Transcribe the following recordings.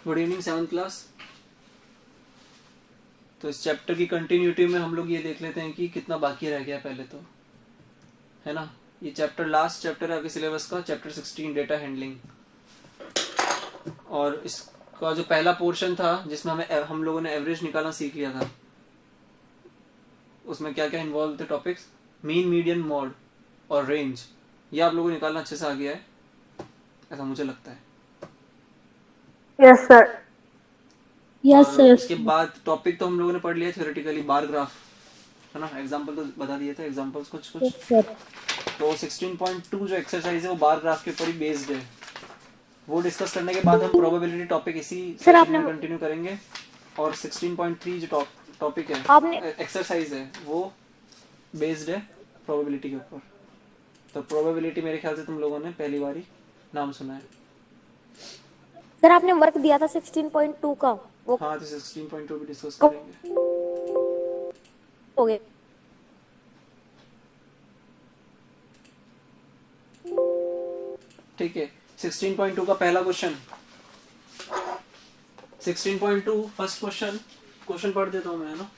Good evening 7th class. तो इस chapter की कंटिन्यूटी में हम लोग ये देख लेते हैं कि कितना बाकी रह गया पहले तो, है ना। ये चैप्टर लास्ट चैप्टर है आपके सिलेबस का, चैप्टर 16 डेटा हैंडलिंग। और इसका जो पहला पोर्शन था जिसमें हम लोगों ने एवरेज निकालना सीख लिया था, उसमें क्या क्या इन्वॉल्व थे टॉपिक्स, मीन, मीडियन, मॉड और रेंज। ये आप लोगों को निकालना अच्छे से आ गया है, ऐसा मुझे लगता है। Yes sir. Yes sir. उसके बाद टॉपिक तो हम लोगों ने पढ़ लिया थ्योरेटिकली, बार ग्राफ, है ना। एग्जांपल तो बता दिए थे, एग्जांपल्स कुछ कुछ। तो 16.2 जो एक्सरसाइज है वो बार ग्राफ के ऊपर ही बेस्ड है। वो डिस्कस करने के बाद हम प्रोबेबिलिटी टॉपिक इसी सेशन में कंटिन्यू करेंगे। और 16.3 जो टॉपिक है, एक्सरसाइज है, वो बेस्ड है प्रोबेबिलिटी के ऊपर। तो प्रोबेबिलिटी मेरे ख्याल से तुम लोगों ने पहली बार ही नाम सुना है। सर आपने वर्क दिया था 16.2 का, वो हाँ, तो 16.2 भी डिस्कस करेंगे। हो गया। ठीक है, 16.2 का पहला क्वेश्चन। 16.2 फर्स्ट क्वेश्चन पढ़ देता हूँ मैं, है ना।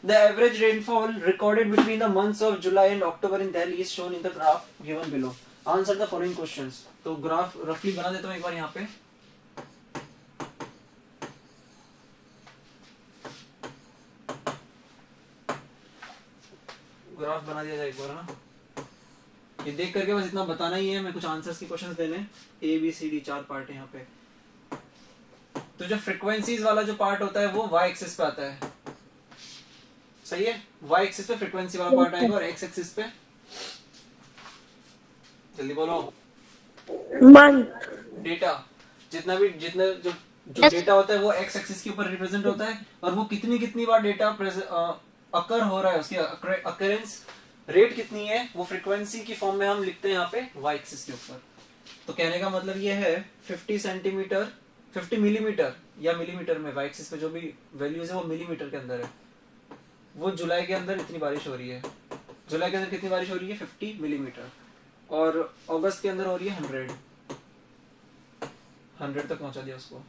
The average rainfall recorded between the months of July and October in Delhi is shown in the graph given below. Answer the following questions. तो ग्राफ रफली बना देता हूँ एक बार यहाँ पे। ग्राफ बना दिया जाए एक बार, है ना। ये देख करके बस इतना बताना ही है, मैं कुछ आंसर्स के क्वेश्चंस देने, A B C D 4 part है यहाँ पे। तो जो फ्रीक्वेंसीज वाला जो पार्ट होता है वो वाई एक्सिस पे आता है, सही है। वाई एक्सिस पे फ्रीक्वेंसी वाला पार्ट आएगा और एक्स एक्सिस पे, जल्दी बोलो, मंथ। डेटा। जितना जो डेटा होता है वो एक्स एक्सिस के ऊपर रिप्रेजेंट होता है, और वो कितनी बार डेटा अकर हो रहा है, उसकी अकरेंस रेट कितनी है, वो फ्रीक्वेंसी की फॉर्म में हम लिखते हैं यहाँ पे वाई एक्सिस के ऊपर। तो कहने का मतलब ये है 50 सेंटीमीटर, 50 मिलीमीटर या मिलीमीटर में, वाई एक्सिस पे जो भी वैल्यूज है वो मिलीमीटर के अंदर है। वो जुलाई के अंदर इतनी बारिश हो रही है, जुलाई के अंदर कितनी बारिश हो रही है 50 मिलीमीटर, और अगस्त के अंदर हो रही है 100 तक पहुंचा दिया उसको।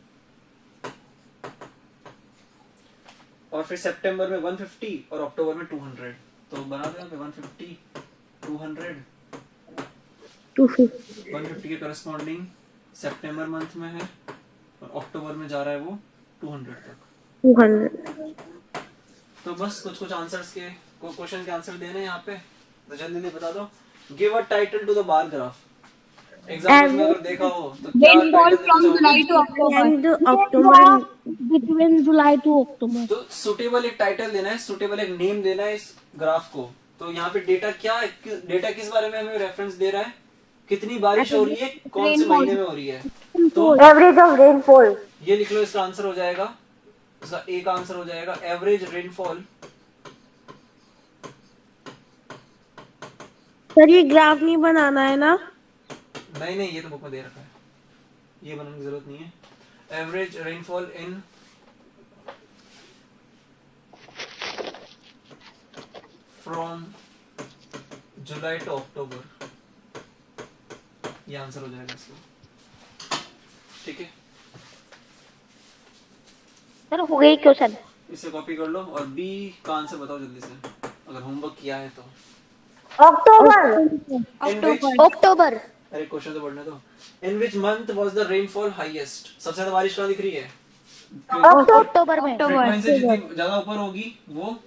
और फिर सितंबर में 150 और अक्टूबर में 200। तो बना दो यहाँ पे 150 200 150 के करस्पॉन्डिंग सितंबर मंथ में है, और अक्टूबर में जा रहा है वो 200 तक। 200। तो बस कुछ आंसर्स के क्वेश्चन के आंसर देने हैं यहाँ पे, तो जल्दी बता दो। Give a title to the bar graph. Example में अगर देखा हो तो क्या rainfall टाइटल from देना July चाहोगे? to October. And October. Between July to October. तो सुटेबल एक टाइटल देना है, सुटेबल एक नेम देना है इस ग्राफ को। तो यहाँ पे डेटा क्या है, डेटा किस बारे में हमें रेफरेंस दे रहा है, कितनी बारिश हो रही है, कौन से महीने में हो रही है। तो एवरेज ऑफ रेनफॉल। ये लिख लो, इसका आंसर हो जाएगा, इसका एक आंसर हो जाएगा एवरेज रेनफॉल। सर ये ग्राफ नहीं बनाना है ना? नहीं, ये तो बुक में दे रखा है, ये बनाने की जरूरत नहीं है। Average rainfall in from July to October, ये आंसर हो जाएगा इसका। ठीक है, सर हो गई क्वेश्चन, इसे कॉपी कर लो। और बी का आंसर बताओ जल्दी से, अगर होमवर्क किया है तो। अक्टूबर। अक्टूबर। अरे क्वेश्चन तो पढ़ने दो। In which month was the rainfall highest, सबसे ज्यादा बारिश कहाँ दिख रही है? अक्टूबर में। फ्रीक्वेंसी जितनी ज्यादा ऊपर होगी वो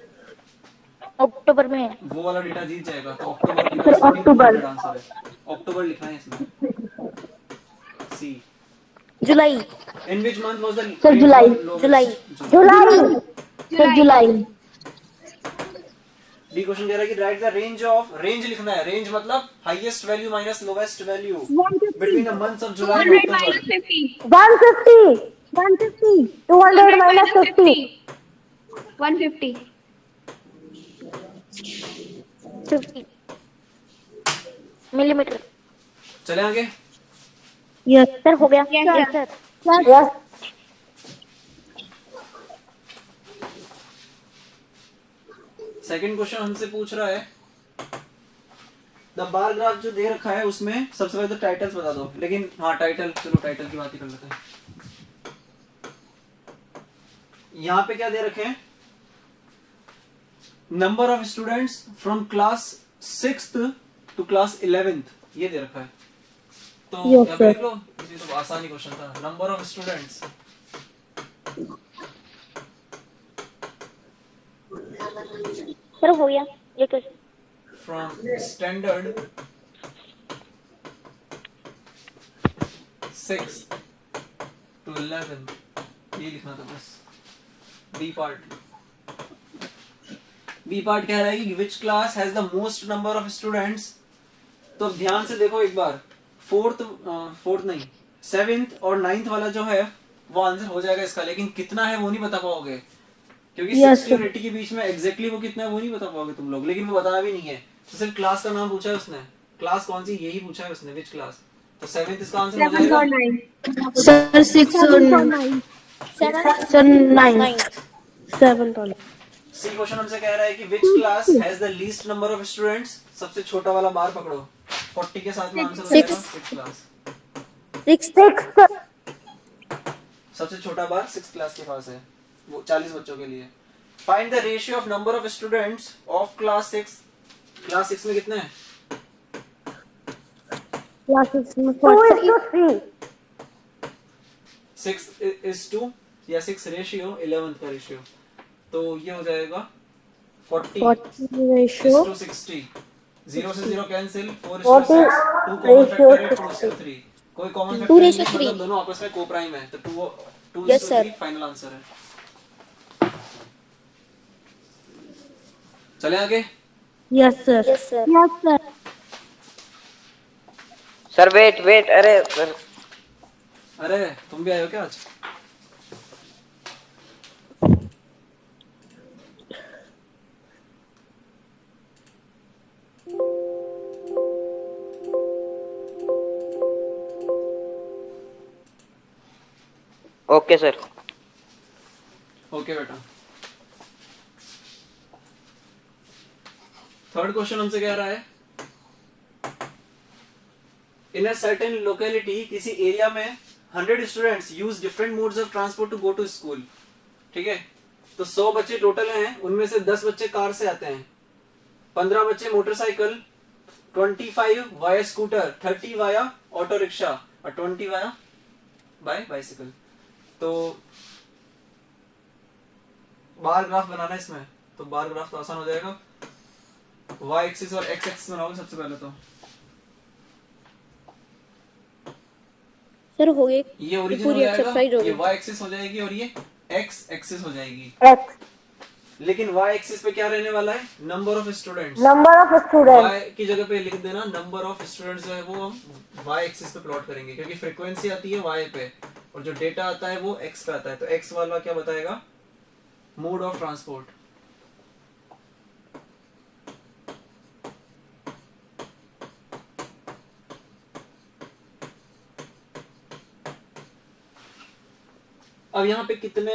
अक्टूबर में। वो वाला डेटा जीत जाएगा। तो अक्टूबर आंसर है, अक्टूबर लिखना है इसमें। C. July. In which month was the sir July. Sir July. D question कह रहा है कि write the range of, range लिखना है, रेंज मतलब highest value minus lowest value between the months of July and 200 October. minus 50. 150 200 minus 50 150. 50 millimetre. चले आगे। Yes sir हो गया। Yes, sir. Yes. Second question हमसे पूछ रहा है, द बार ग्राफ जो दे रखा है उसमें सबसे पहले तो टाइटल्स बता दो। लेकिन हाँ टाइटल, चलो टाइटल की बात ही कर लेते हैं। यहाँ पे क्या दे रखे हैं, number of students from class 6th to class 11th, ये दे रखा है। तो Yes, यहाँ पे sir. देख लो, ये तो आसान ही क्वेश्चन था। नंबर ऑफ स्टूडेंट्स सर हो गया ये क्वेश्चन। फ्रॉम स्टैंडर्ड 6 टू 11, ये लिखना था बस। बी पार्ट कह रहा है कि which class has the most number of students. तो अब ध्यान से देखो एक बार, फोर्थ नहीं, 7th और 9th वाला जो है वो आंसर हो जाएगा इसका, लेकिन कितना है वो नहीं बता पाओगे, क्योंकि Yes, 60 और 80 के बीच में एग्जैक्टली वो कितना है वो नहीं बता पाओगे तुम लोग। लेकिन वो बताना भी नहीं है, तो सिर्फ क्लास का नाम पूछा है उसने, क्लास कौन सी यही पूछा है उसने, विच क्लास। तो 7th इसका आंसर हो 7 जाएगा। और 9. सर 6 और 9. 7 सर 9 9 7 और सी क्वेश्चन हमसे कह रहा है कि which class has the least number of students. सबसे छोटा वाला बार पकड़ो, 40 के साथ में आंसर हो जाएगा 6th क्लास। 6 सबसे छोटा बार 6th क्लास के पास है, वो 40 बच्चों के लिए। Find the ratio of number of students of class 6। Class 6 में कितने हैं? classes में 2:3. 6 is to या 6 रेशियो 11th का रेशियो, तो ये हो जाएगा 40 ratio. is to 60। 0 से 0 cancel, 4 is to 40 6, 2 common ratio factor है, 2 is to 3। कोई कॉमन 2 फैक्टर ratio नहीं, 3। मतलब दोनों आपस में को-प्राइम है, तो 2 Yes, is to sir. 3 final answer है। चले आगे। Yes, sir. Yes sir. Yes, sir. Sir wait अरे सर अरे तुम भी आए हो क्या आज? Okay sir. ओके बेटा। थर्ड क्वेश्चन हमसे कह रहा है, इन अ सर्टेन लोकेलिटी, किसी एरिया में 100 students use different modes of transport to go to school. ठीक है, तो 100 बच्चे टोटल हैं, उनमें से 10 बच्चे कार से आते हैं, 15 बच्चे motorcycle, 25 via scooter, 30 via auto rickshaw और 20 वाया बाय बाइसिकल। तो बार ग्राफ बनाना है इसमें, तो बार ग्राफ तो आसान हो जाएगा। y एक्सिस और x एक्सिस बनाओगे सबसे पहले। तो सर हो गए, ये ओरिजिन हो पूरी एक्सरसाइज जाएगा, हो ये गई। y एक्सिस हो जाएगी और ये x एक्सिस हो जाएगी। X. लेकिन y एक्सिस पे क्या रहने वाला है? Number of students. Number of students. y की जगह पे लिख देना नंबर ऑफ स्टूडेंट्स, जो है वो हम y एक्सिस पे प्लॉट करेंगे, क्योंकि फ्रीक्वेंसी आती है y पे और जो डेटा आता है वो x पे आता है। तो x वाला क्या बताएगा? Mode of transport. अब यहाँ पे कितने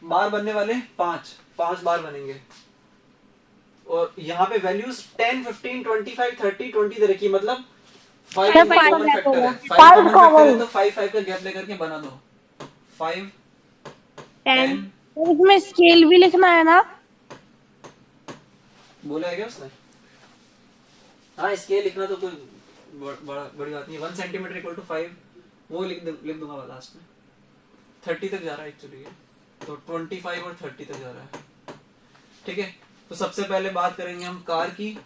बार बनने वाले? 5 बार बनेंगे। और यहाँ पे वैल्यूज 10, 15, 25, 30, 20 दे रखी है, मतलब 5 5 कॉमन फैक्टर है। 5 5 कॉमन फैक्टर है, common। तो 5 का गैप लेकर के बना दो। 5, 10. 10 इसमें स्केल भी लिखना है ना? बोला है क्या उसने? हाँ, स्केल लिखना तो कोई बड़ी बात नहीं। 1 सेंटीमीटर इक्वल टू 5, वो लिख दूंगा लास्ट में। 30 तक जा रहा है एक्चुअली, तो 25 और 30 तक जा रहा है। ठीक है, तो सबसे पहले बात करेंगे हम कार की।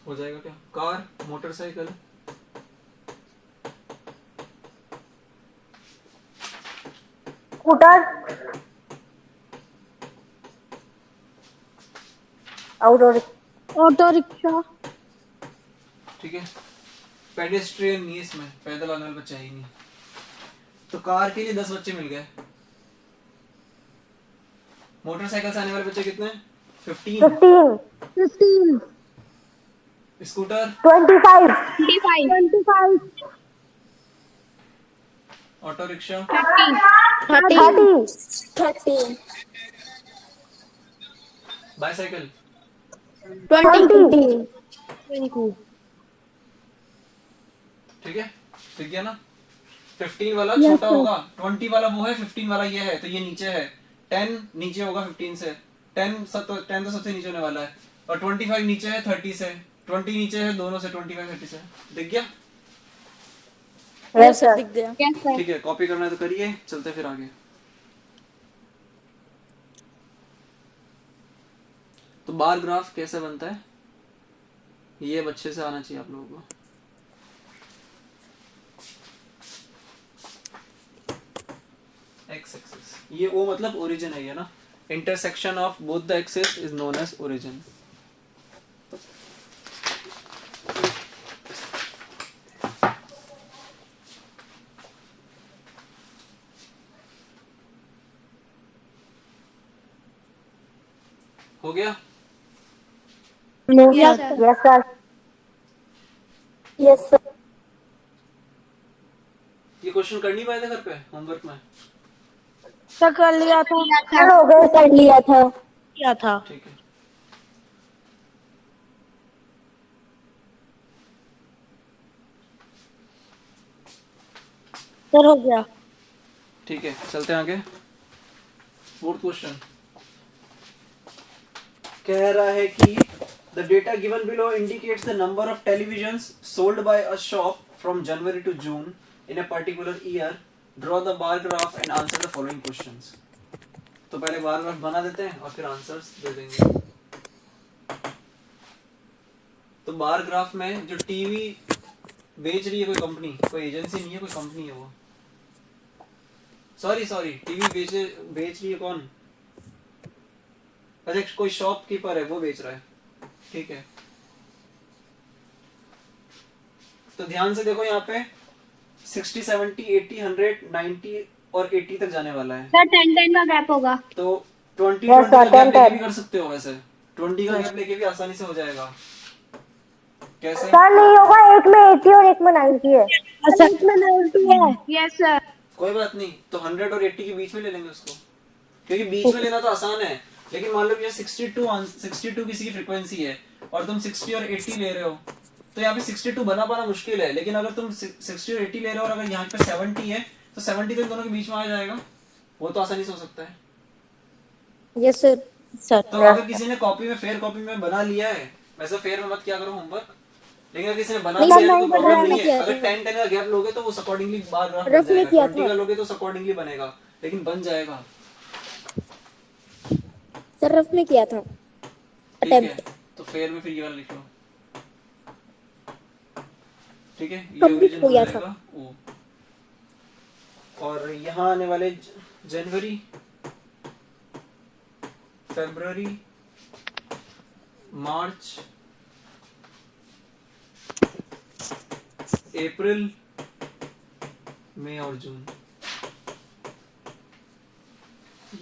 हो जाएगा क्या? Car, motorcycle, scooter, auto rickshaw, ठीक है। पेडेस्ट्रियन नहीं है इसमें, पैदल आने वाले बच्चे ही नहीं। तो कार के लिए 10 बच्चे मिल गए। मोटरसाइकिल से आने वाले बच्चे कितने? 15। 15, स्कूटर, 25, 25. Auto rickshaw, 30. 30 30 बाइसाइकिल 20. ठीक है, ठीक है ना। 15 वाला छोटा होगा, 20 वाला वो है, 15 वाला ये है, तो ये नीचे है। 10 नीचे होगा 15 से, 10 तो सबसे नीचे होने वाला है, और 25 नीचे है 30 से, 20 नीचे है दोनों से, 25 30 से। दिख गया? Yes sir. दिख गया। Yes, sir. ठीक है, कॉपी करना है तो करिए, चलते फिर आगे। तो बार ग्राफ कैसे बनता है, ये अच्छे से आना चाहिए आप लोगों को। एक्स एक्सिस, ये ओ मतलब ओरिजिन है ये ना, intersection of both the axis is known as origin. हो गया? Yes sir. Yes sir. ये क्वेश्चन कर नहीं पाए थे घर पे होमवर्क में? सर कर लिया था। Sir. हो गए कर लिया था। किया था। ठीक है, सर हो गया। ठीक है, चलते हैं आगे। फोर्थ क्वेश्चन कह रहा है कि the data given below indicates the number of televisions sold by a shop from January to June in a particular year. Draw the bar graph and answer the following questions. तो पहले bar graph बना देते हैं और फिर answers दे देंगे। तो bar graph में जो टीवी बेच रही है कोई कंपनी, कोई एजेंसी नहीं है, कोई कंपनी है वो। सॉरी टीवी बेच रही है कौन? अच्छा, कोई शॉपकीपर है वो बेच रहा है, ठीक है। तो ध्यान से देखो यहाँ पे 60, 70, 80, 100, 90 और 80 तक जाने वाला है। Sir, 10 का gap होगा. तो 20 Yes, 20 का sir, गैप 10, लेके भी कर सकते हो वैसे। 20 का गैप लेके भी आसानी से हो जाएगा। कैसे? सर नहीं होगा, एक में 80 और एक में 90 है। एक में 90 है. Yes, sir. कोई बात नहीं, तो 100 और 80 के बीच में ले लेंगे उसको, क्योंकि बीच में लेना तो आसान है। लेकिन मान लो कि 62 किसी की फ्रीक्वेंसी है और तुम 60 और 80 ले रहे हो, तो यहाँ पे 62 बना पाना मुश्किल है। लेकिन अगर तुम 60 और 80 ले रहे हो और अगर यहाँ पे 70 है, तो 70 तो इन दोनों के बीच में आ जाएगा, वो तो आसानी से हो सकता है। Yes sir. सर तो अगर किसी ने कॉपी में फेयर कॉपी में बना लिया है, वैसे फेयर में मत क्या करो होमवर्क, लेकिन अगर किसी ने बना लिया है तो कोई प्रॉब्लम नहीं है। अगर 10 का गैप लोगे तो वो अकॉर्डिंगली बार ग्राफ बन जाएगा, 20 का लोगे तो अकॉर्डिंगली बनेगा, लेकिन बन जाएगा। सर रफ में किया था ठीक है, अटेम्प्ट। तो फेयर में फिर ये वाला लिख लो, ठीक है, ये Complete ओरिजिन हो हो गया जाएगा वो। और यहाँ आने वाले जनवरी, फरवरी, मार्च, अप्रैल, मई और जून,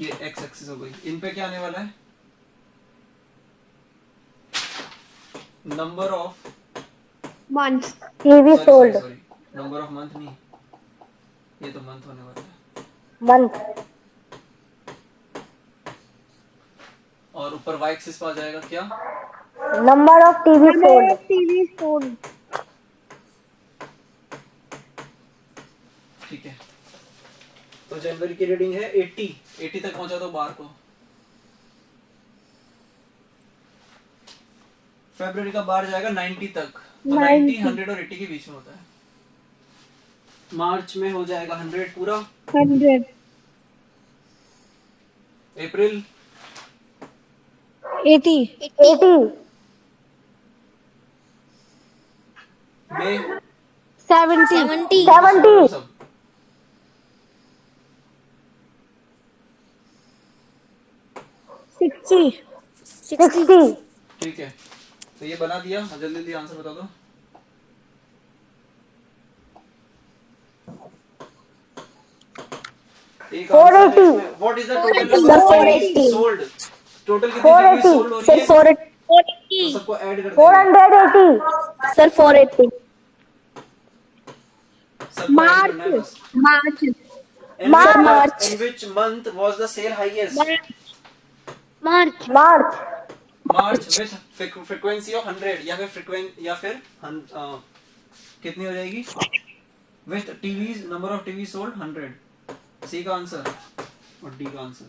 ये एक्स एक्सिस हो गई। इन पे क्या आने वाला है? Number of Months. TV sold sorry, number of month नहीं, ये तो मंथ होने वाला है। मंथ। और ऊपर वाई एक्सिस पे आ जाएगा क्या? Number of TV sold. TV sold. ठीक है, तो जनवरी की रीडिंग है 80 तक पहुंचा दो बार को। फरवरी का बार जाएगा 90 तक, तो 90, 100 और 80 के बीच में होता है। मार्च में हो जाएगा 100 पूरा। 100. अप्रैल 80 80 मई 70 70 सब। 60 60। 60 ठीक है, तो ये बना दिया, जल्दी जल्दी आंसर बता दो। एक 480 what is the total Sir, number 480 sold? Total कितनी टीवी सोल्ड हो रही सर है? 480। तो सबको ऐड कर देंगे, 480 सर 480। सबको ऐड करना है बस। March. March. In which month was the sale highest? March. March March with frequency of 100 या फिर कितनी हो जाएगी with TVs number of TV sold 100। C का आंसर और डी का आंसर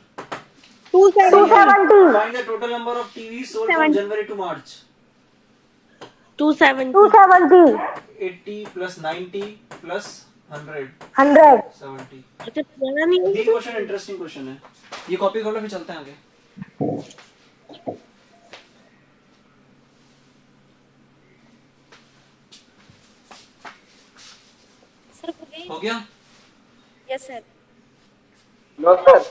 270 find the total number of TV sold from January to March 270 270 80 plus 90 plus 100 100 70। अच्छा पता नहीं ये क्वेश्चन इंटरेस्टिंग क्वेश्चन है, ये कॉपी कर लो फिर चलते हैं आगे। सर हो गई? हो गया? Yes sir. No sir.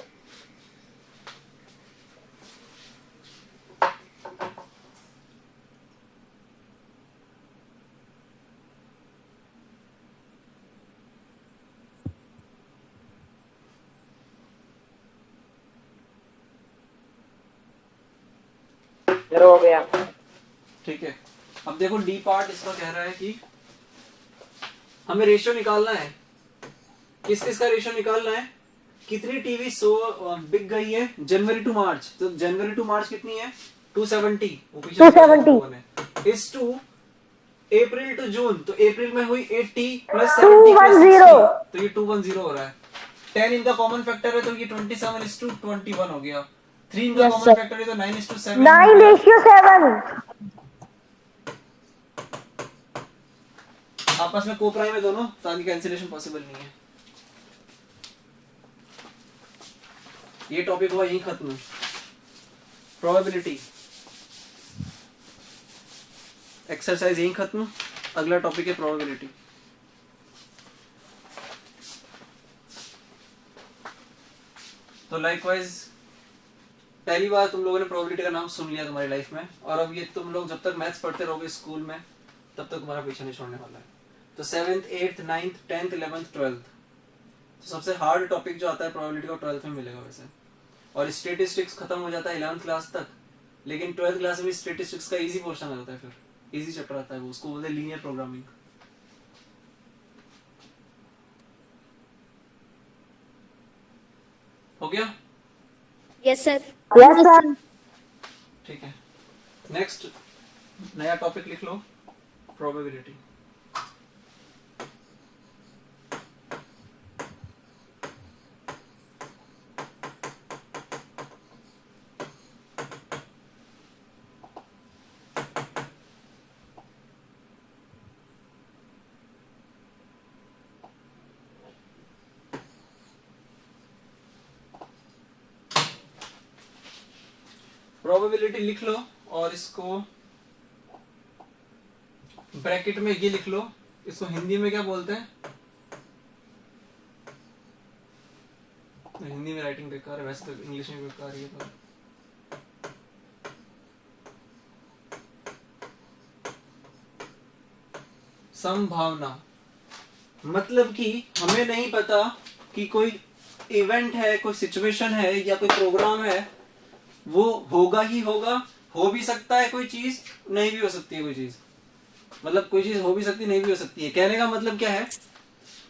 Sir हो गया। ठीक है, अब देखो डी पार्ट इसका कह रहा है कि हमें रेशियो निकालना है। किस किस का रेशियो निकालना है? कितनी टीवी बिक गई है जनवरी टू मार्च, तो जनवरी टू मार्च कितनी है 270, वो पीछे 270 is to April to June, तो अप्रैल में हुई 80 प्लस 70 प्लस 210 60, तो ये 210 हो रहा है। 10 इनका कॉमन फैक्टर है तो ये 27:21 हो गया। 3 इनका Yes, कॉमन sir. फैक्टर है तो 9:7 9:7 आपस में कोप्राइम है दोनों, तो आगे कैंसिलेशन पॉसिबल नहीं है। ये टॉपिक हुआ यही खत्म। प्रोबेबिलिटी एक्सरसाइज यही खत्म। अगला टॉपिक है प्रोबेबिलिटी। तो लाइकवाइज पहली बार तुम लोगों ने प्रोबेबिलिटी का नाम सुन लिया तुम्हारी लाइफ में, और अब ये तुम लोग जब तक मैथ्स पढ़ते रहोगे स्कूल में तब तक तुम्हारा पीछा नहीं छोड़ने वाला है। तो 7th 8th 9th 10th 11th 12th, तो सबसे हार्ड टॉपिक जो आता है प्रोबेबिलिटी का 12th में मिलेगा वैसे। और स्टैटिस्टिक्स खत्म हो जाता है 11th क्लास तक, लेकिन 12th क्लास में भी स्टैटिस्टिक्स का इजी पोर्शन आ जाता है, फिर इजी चैप्टर आता है वो, उसको बोलते हैं लीनियर प्रोग्रामिंग। हो गया? Yes sir. यस सर ठीक है, नेक्स्ट नया टॉपिक लिख लो, प्रोबेबिलिटी। प्रोबेबिलिटी लिख लो और इसको ब्रैकेट में ये लिख लो, इसको हिंदी में क्या बोलते हैं? हिंदी में राइटिंग बेकार है, वैसे तो इंग्लिश में बेकार है तो। संभावना मतलब कि हमें नहीं पता कि कोई इवेंट है, कोई सिचुएशन है या कोई प्रोग्राम है, वो होगा ही होगा, हो भी सकता है कोई चीज, नहीं भी हो सकती है कोई चीज। मतलब कोई चीज हो भी सकती है, नहीं भी हो सकती है। कहने का मतलब क्या है,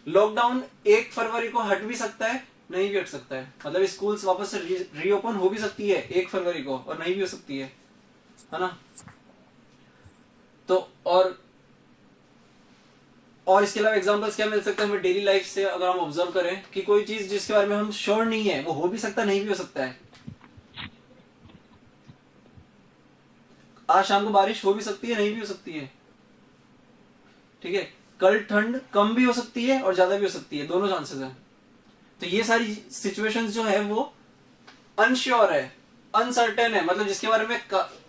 लॉकडाउन 1 फरवरी को हट भी सकता है, नहीं भी हट सकता है। मतलब स्कूल्स वापस से रीओपन हो भी सकती है 1 फरवरी को, और नहीं भी हो सकती है ना। तो और इसके अलावा एग्जांपल्स क्या मिल सकते हैं हमें डेली लाइफ से, अगर हम ऑब्जर्व करें कि कोई चीज जिसके बारे में हम श्योर नहीं है, वो हो भी सकता है, नहीं भी हो सकता है। आज शाम को बारिश हो भी सकती है, नहीं भी हो सकती है, ठीक है। कल ठंड कम भी हो सकती है और ज्यादा भी हो सकती है, दोनों चांसेस हैं। तो ये सारी सिचुएशंस जो है वो अनश्योर है, अनसर्टेन है, मतलब जिसके बारे में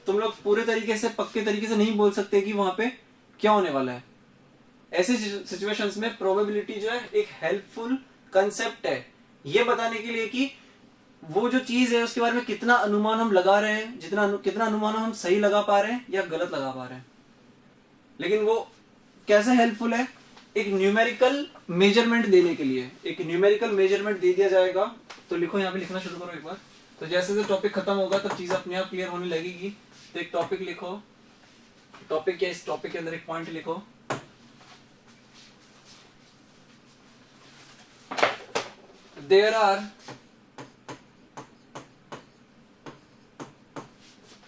तुम लोग पूरे तरीके से, पक्के तरीके से नहीं बोल सकते कि वहां पे क्या होने वाला है। ऐसी सिचुएशंस में प्रोबेबिलिटी जो है एक हेल्पफुल कंसेप्ट है, ये बताने के लिए कि वो जो चीज है उसके बारे में कितना अनुमान हम लगा रहे हैं, कितना अनुमान हम सही लगा पा रहे हैं या गलत लगा पा रहे हैं। लेकिन वो कैसे हेल्पफुल है, एक न्यूमेरिकल मेजरमेंट देने के लिए। एक न्यूमेरिकल मेजरमेंट दे दिया जाएगा, तो लिखो, यहाँ पे लिखना शुरू करो एक बार। तो जैसे जैसे टॉपिक खत्म होगा तब चीज अपने आप क्लियर होने लगेगी। तो एक टॉपिक लिखो, टॉपिक क्या, इस टॉपिक के अंदर एक पॉइंट लिखो,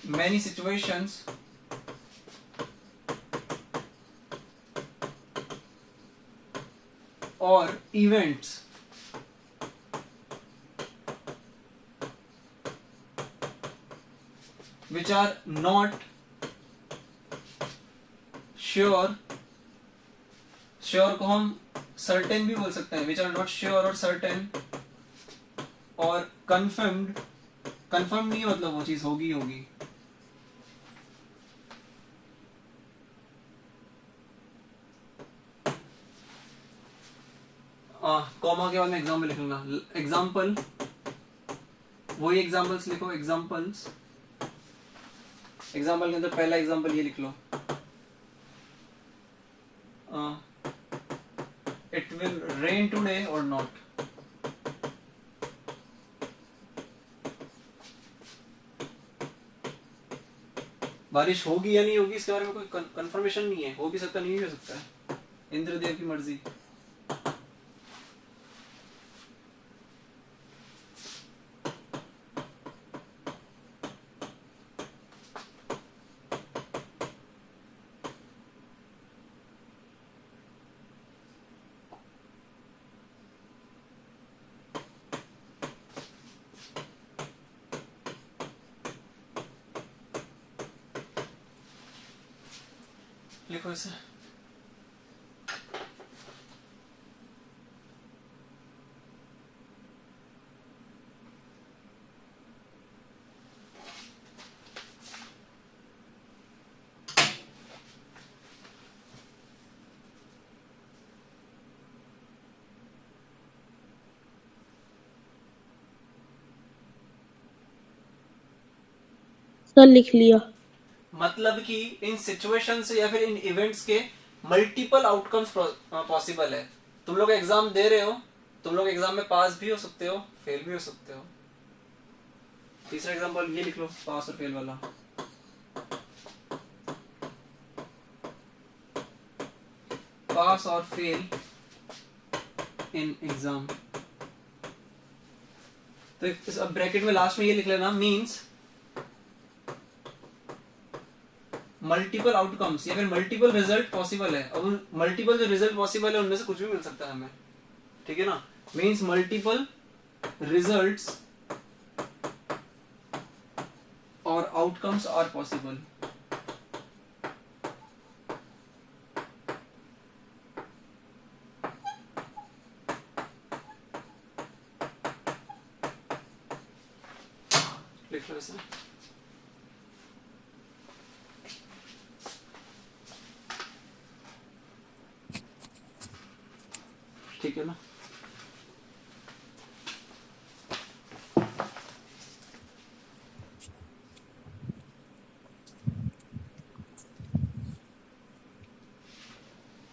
many situations or events which are not sure, sure को हम सर्टेन भी बोल सकते हैं, विच आर नॉट श्योर और सर्टेन, और कन्फर्म्ड, कन्फर्म नहीं मतलब वो चीज होगी होगी। कॉमा के बाद में एग्जाम्पल लिख लूंगा। एग्जाम्पल, वही एग्जाम्पल्स लिखो, एग्जाम्पल्स। एग्जाम्पल के अंदर पहला एग्जाम्पल ये लिख लो, it will rain today or not। बारिश होगी या नहीं होगी इसके बारे में कोई कंफर्मेशन नहीं है, हो भी सकता नहीं भी हो सकता है, इंद्रदेव की मर्जी। लिखो इसे। सर लिख लिया। मतलब कि इन सिचुएशंस या फिर इन इवेंट्स के मल्टीपल आउटकम्स पॉसिबल है। तुम लोग एग्जाम दे रहे हो, तुम लोग एग्जाम में पास भी हो सकते हो, फेल भी हो सकते हो। तीसरा एग्जांपल ये लिख लो, पास और फेल वाला। पास और फेल इन एग्जाम। तो इस ब्रैकेट में लास्ट में ये लिख लेना, मींस मल्टीपल आउटकम्स या फिर मल्टीपल रिजल्ट पॉसिबल है। अब उन मल्टीपल जो रिजल्ट पॉसिबल है उनमें से कुछ भी मिल सकता है हमें, ठीक है ना। मींस मल्टीपल रिजल्ट्स और आउटकम्स आर पॉसिबल। लिख लो इसे। ठीक है ना।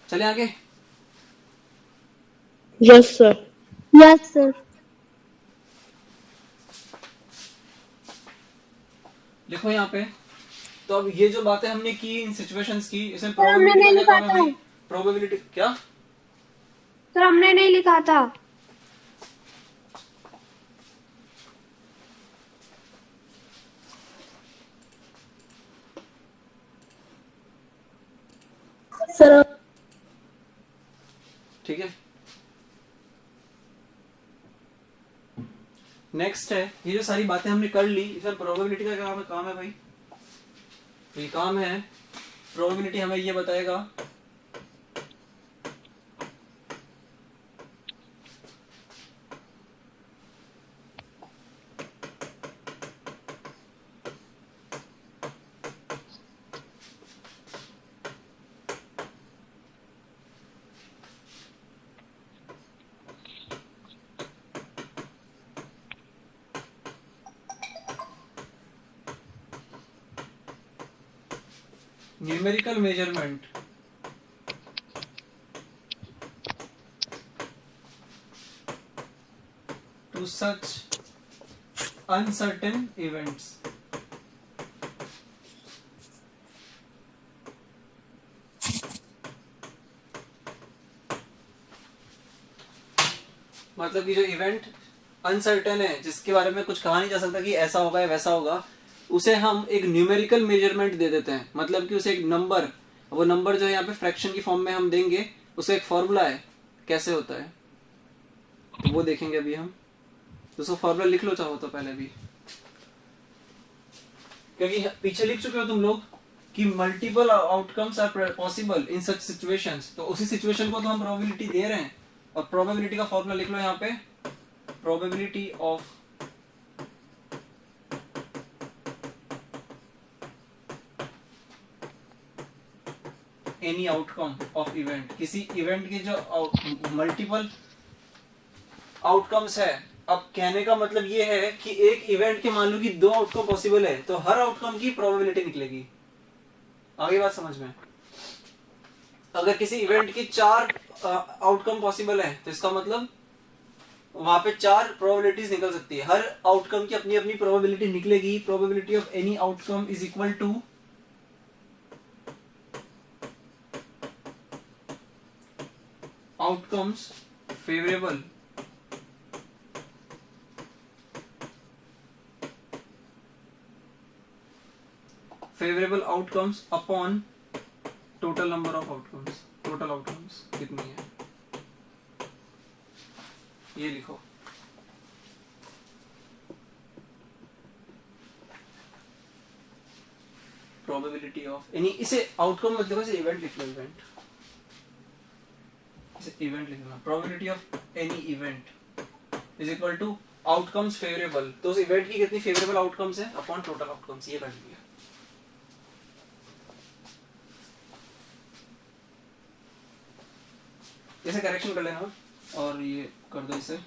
चले आगे। Yes sir. Yes sir. लिखो यहाँ पे। तो अब ये जो बातें हमने की इन सिचुएशंस की, इसमें हमने नहीं प्रोबेबिलिटी लिखा का था। भाई, प्रोबेबिलिटी क्या? सर हमने नहीं लिखा था। सर ठीक है। नेक्स्ट है, ये जो सारी बातें हमने कर ली, इसमें प्रोबेबिलिटी का क्या काम है भाई? ये काम है, प्रोबेबिलिटी हमें ये बताएगा numerical measurement to such uncertain events। मतलब कि जो इवेंट अनसर्टेन है, जिसके बारे में कुछ कहा नहीं जा सकता कि ऐसा होगा या वैसा होगा, उसे हम एक न्यूमेरिकल मेजरमेंट दे देते हैं, मतलब कि उसे एक नंबर, वो नंबर जो है यहाँ पे फ्रैक्शन की फॉर्म में हम देंगे, उसका एक फॉर्मूला है कैसे होता है, तो वो देखेंगे अभी हम। तो उसको फॉर्मूला लिख लो चाहो तो पहले भी, क्योंकि पीछे लिख चुके हो तुम लोग कि multiple outcomes are possible in such situations, तो उसी सिचुएशन को तो हम प्रोबेबिलिटी दे रहे हैं। और प्रोबेबिलिटी का फॉर्मूला लिख लो यहाँ पे, probability of any outcome of event, किसी इवेंट के जो मल्टीपल आउटकम्स है। अब कहने का मतलब ये है कि एक इवेंट के मान लो कि 2 आउटकम पॉसिबल है, तो हर आउटकम की प्रोबेबिलिटी निकलेगी। आगे बात समझ में? अगर किसी इवेंट की 4 आउटकम पॉसिबल है, तो इसका मतलब वहां पे 4 प्रोबेबिलिटीज निकल सकती है, हर आउटकम की अपनी अपनी प्रोबेबिलिटी निकलेगी। Probability of any outcome is equal to outcomes favorable outcomes upon total number of outcomes। total outcomes कितनी है ये लिखो। probability of any, इसे outcome मतलब इसे event लिख लो, event इवेंट लिखना। Probability of any event is equal to outcomes favourable, तो उस इवेंट की कितनी फेवरेबल आउटकम्स है अपॉन टोटल आउटकम्स, ये कर लिया। इसे करेक्शन कर लेना और ये कर दो इसे।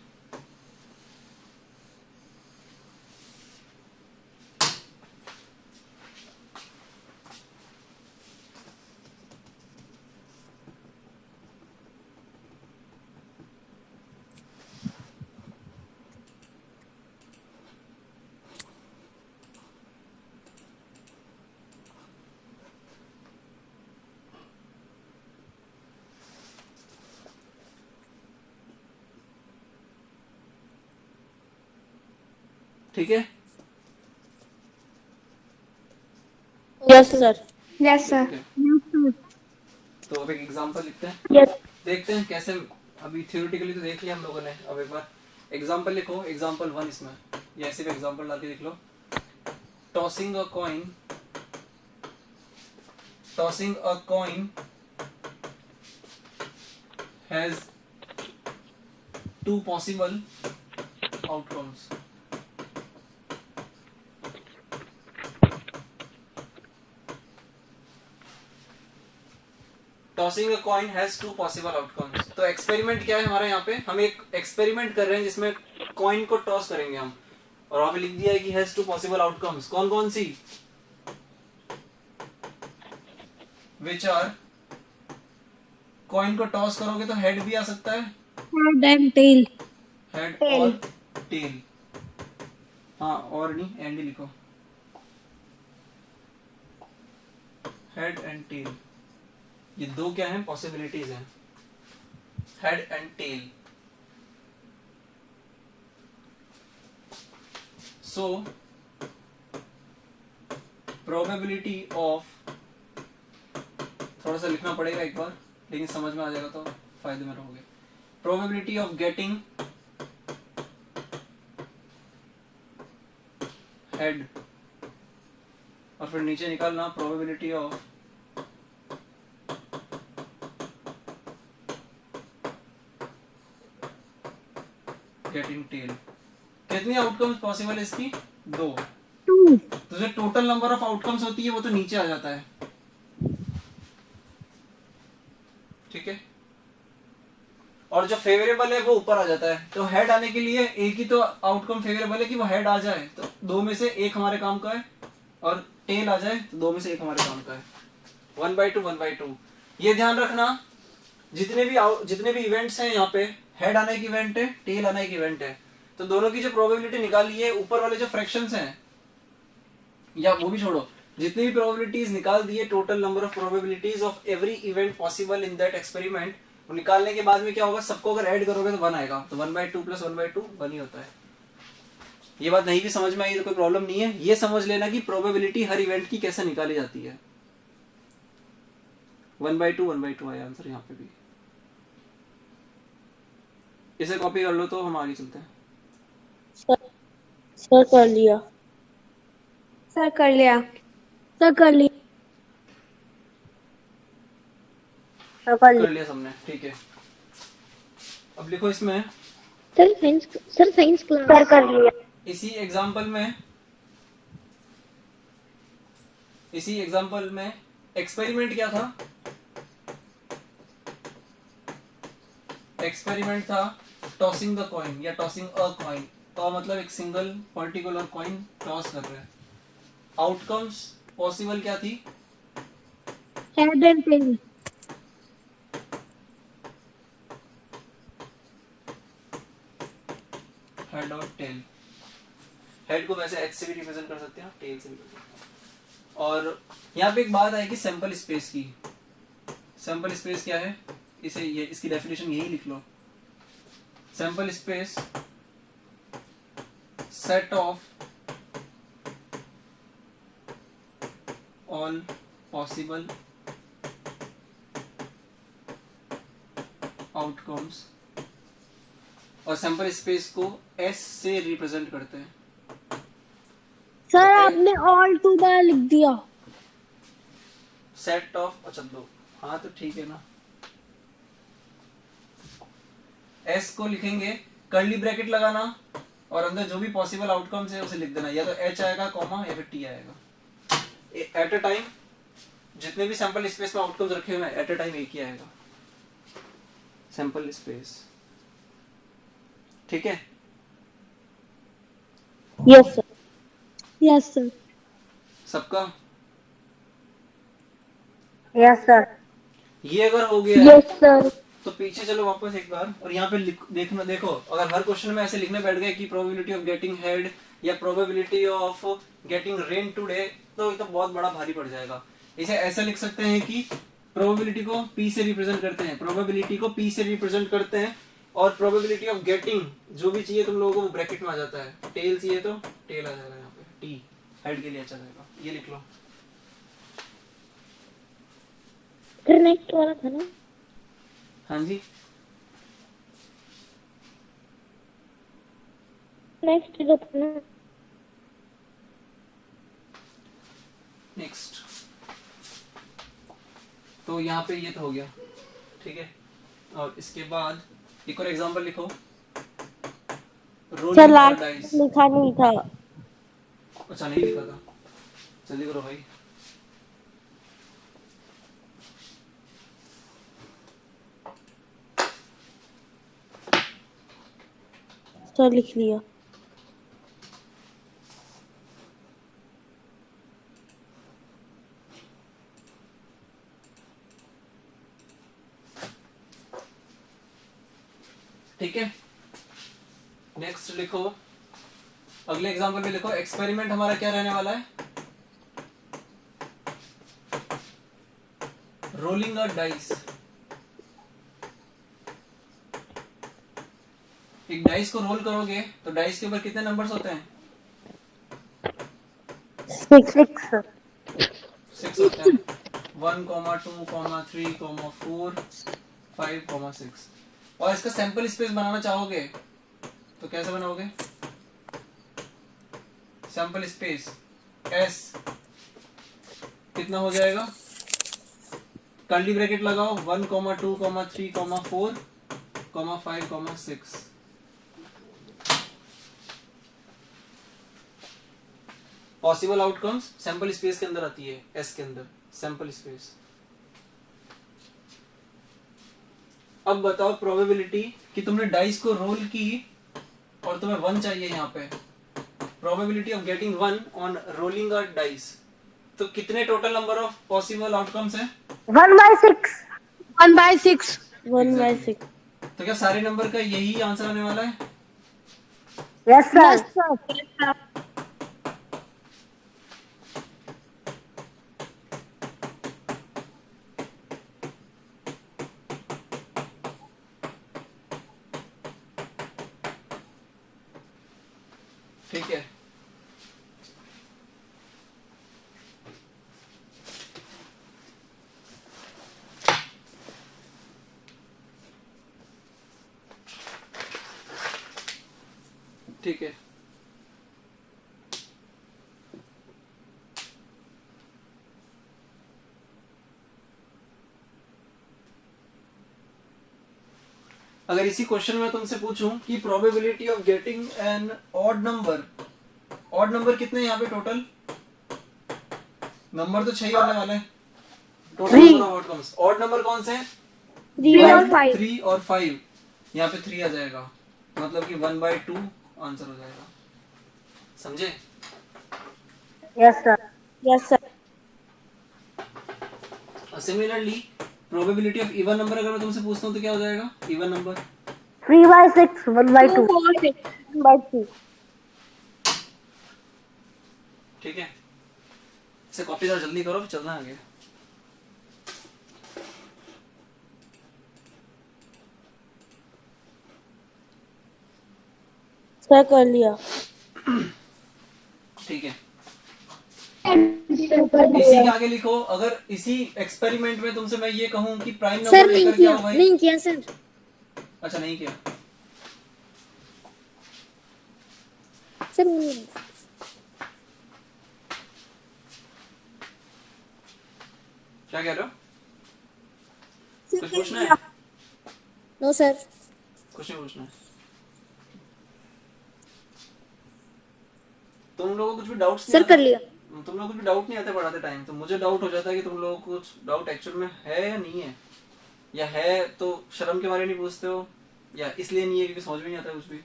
ठीक है, यस सर। Yes sir. तो अब एक एग्जांपल लिखते हैं, यस देखते हैं कैसे। अभी थ्योरेटिकली तो देख लिया हम लोगों ने, अब एक बार एग्जांपल लिखो। एग्जांपल 1 इसमें, या ऐसे भी एग्जांपल डाल के लिख लो। Tossing a coin has 2 possible outcomes. Tossing a coin has 2 possible outcomes. तो एक्सपेरिमेंट क्या है हमारा यहाँ पे, हम एक एक्सपेरिमेंट कर रहे हैं जिसमें कॉइन को टॉस करेंगे हम, और वहां पे लिख दिया है कि हैज 2 पॉसिबल आउटकम्स। कौन कौन सी? विच आर, कॉइन को टॉस करोगे तो हेड भी आ सकता है, हेड एंड टेल। हेड और टेल। हाँ, और नहीं, एंड ही लिखो, हेड एंड टेल। ये 2 क्या हैं? पॉसिबिलिटीज हैं, head and tail. So probability of, थोड़ा सा लिखना पड़ेगा एक बार, लेकिन समझ में आ जाएगा तो फायदे में रहोगे। प्रोबेबिलिटी ऑफ गेटिंग हेड, और फिर नीचे निकालना प्रोबेबिलिटी ऑफ गेटिंग टेल। कितनी आउटकम्स पॉसिबल है इसकी? 2। तो जो टोटल नंबर ऑफ आउटकम्स होती है वो तो नीचे आ जाता है, ठीक है, और जो फेवरेबल है वो ऊपर आ जाता है। तो हेड आने के लिए एक ही तो आउटकम फेवरेबल है कि वो हेड आ जाए, तो 2 में से 1 हमारे काम का है, और टेल आ जाए तो 2 में से 1 हमारे काम का है। 1/2 1/2। ये ध्यान रखना, जितने भी इवेंट्स हैं यहाँ पे, हेड आना एक इवेंट है, टेल आना एक इवेंट है, तो दोनों की जो प्रोबेबिलिटी निकाली है, ऊपर वाले जो फ्रैक्शंस हैं, या वो भी छोड़ो, जितनी भी प्रोबेबिलिटीज निकाल दी है, total number of probabilities of every event possible in that experiment, वो निकालने के बाद में क्या होगा, सबको अगर ऐड करोगे तो 1 आएगा। तो 1/2 + 1/2 1 ही होता है। ये बात नहीं भी समझ में आई तो कोई प्रॉब्लम नहीं है, ये समझ लेना कि प्रोबेबिलिटी हर इवेंट की कैसे निकाली जाती है। 1/2 आया आंसर यहाँ पे भी। इसे कॉपी कर लो तो हम आगे चलते हैं। सर कर लिया। सर कर लिया। सर कर लिया। सर कर कर लिया। लिया सबने, ठीक है। अब लिखो इसमें, सर साइंस क्लास। सर कर लिया। इसी एग्जाम्पल में एक्सपेरिमेंट क्या था? एक्सपेरिमेंट था टॉसिंग द कॉइन या टॉसिंग अ कॉइन। तो मतलब एक सिंगल पर्टिकुलर कॉइन टॉस कर रहे हैं। आउटकम्स पॉसिबल क्या थी? Head and tail. हेड और टेल। हेड को वैसे एच से भी रिप्रेजेंट कर सकते हैं, टेल से भी कर सकते हैं। और यहाँ पे एक बात आएगी सैंपल स्पेस की। सैंपल स्पेस क्या है? इसकी डेफिनेशन यही लिख लो। Sample space set of all possible outcomes, और सैंपल स्पेस को एस से रिप्रेजेंट करते हैं। सर आपने ऑल 2 बार लिख दिया। सेट ऑफ, अच्छा दो, हाँ तो ठीक है ना। एस को लिखेंगे, कर्ली ब्रैकेट लगाना और अंदर जो भी पॉसिबल आउटकम्स है उसे लिख देना, या तो एच आएगा कॉमा या फिर टी आएगा। एट अ टाइम जितने भी सैंपल स्पेस में आउटकम्स रखे हुए हैं एट अ टाइम एक ही आएगा, सैंपल स्पेस। ठीक है? Yes sir. Yes sir. सबका यस सर। ये अगर हो गया यस सर। तो पीछे चलो वापस एक बार और यहाँ पे देखना, देखो अगर हर क्वेश्चन में ऐसे लिखने बैठ गए कि प्रोबेबिलिटी ऑफ गेटिंग हेड या probability of getting rain today, तो ये तो बहुत बड़ा भारी पड़ जाएगा। इसे ऐसे लिख सकते हैं कि प्रोबेबिलिटी को पी से रिप्रेजेंट करते हैं, प्रोबेबिलिटी को पी से रिप्रेजेंट करते हैं, और प्रोबेबिलिटी ऑफ गेटिंग जो भी चाहिए तुम लोगों को वो ब्रैकेट में आ जाता है। टेल चाहिए तो टेल आ जाएगा यहाँ पे, टी हेड के लिए अच्छा जाएगा। ये लिख लो। फिर नेक्स्ट वाला था ना? हाँ जी, नेक्स्ट जो था ना? नेक्स्ट तो यहाँ पे ये तो हो गया, ठीक है। और इसके बाद एक और एग्जांपल लिखो, सर रोलिंग लास्ट डाइस। लिखा नहीं था। अच्छा नहीं लिखा था, जल्दी करो भाई। सर लिख लिया। ठीक है, नेक्स्ट लिखो, अगले एग्जांपल में लिखो एक्सपेरिमेंट हमारा क्या रहने वाला है? रोलिंग अ डाइस। एक डाइस को रोल करोगे तो डाइस के ऊपर कितने नंबर्स होते हैं? 6 6 होते हैं। 1, 2, 3, 4, 5, 6। और इसका सैंपल स्पेस बनाना चाहोगे तो कैसे बनाओगे? सैंपल स्पेस एस कितना हो जाएगा? कर्ली ब्रैकेट लगाओ, 1, 2, 3, 4, 5, 6। पॉसिबल आउटकम्स सैंपल स्पेस के अंदर आती है, एस के अंदर सैंपल स्पेस। अब बताओ प्रोबेबिलिटी कि तुमने डाइस को रोल की और तुम्हें 1 चाहिए यहाँ पे, probability of getting 1 on rolling a dice, तो कितने total number of possible outcomes हैं? 1/6। 1/6। 1/6। तो क्या सारे नंबर का यही आंसर आने वाला है? Yes yes sir. सर। ठीक है, ठीक है। अगर इसी क्वेश्चन में तुमसे पूछूं कि probability of getting an odd number कितने यहाँ पे टोटल नंबर तो 6 होने वाले हैं। Total number of outcomes odd number कौन से हैं? 3 और 5। 3 और 5। यहाँ पे 3 आ जाएगा, मतलब कि 1/2 आंसर हो जाएगा। समझे? Yes, sir. Yes sir. Similarly probability of even number अगर मैं तुमसे पूछता हूँ तो क्या हो जाएगा? Even number 3/6, 1/2. 2/6 ठीक है, इसे कॉपी जरा जल्दी करो, फिर चलना है आगे। सर कर लिया। ठीक है, इसी के आगे लिखो। अगर इसी एक्सपेरिमेंट में तुमसे मैं ये कहूँ कि प्राइम सर नंबर नहीं लेकर किया, क्या हो भाई? नहीं किया सर। अच्छा, नहीं किया। सर क्या कह रहे हो? कुछ पूछना है? No sir. कुछ नहीं पूछना है। तुम लोगों को कुछ भी डाउट्स सर कर लिया। तुम लोगों को कुछ भी डाउट नहीं आते पढ़ाते टाइम? तो मुझे डाउट हो जाता है कि तुम लोगों को कुछ डाउट एक्चुअल में है या नहीं है, या है तो शर्म के मारे नहीं पूछते हो, या इसलिए नहीं है क्योंकि समझ में नहीं आता कुछ भी।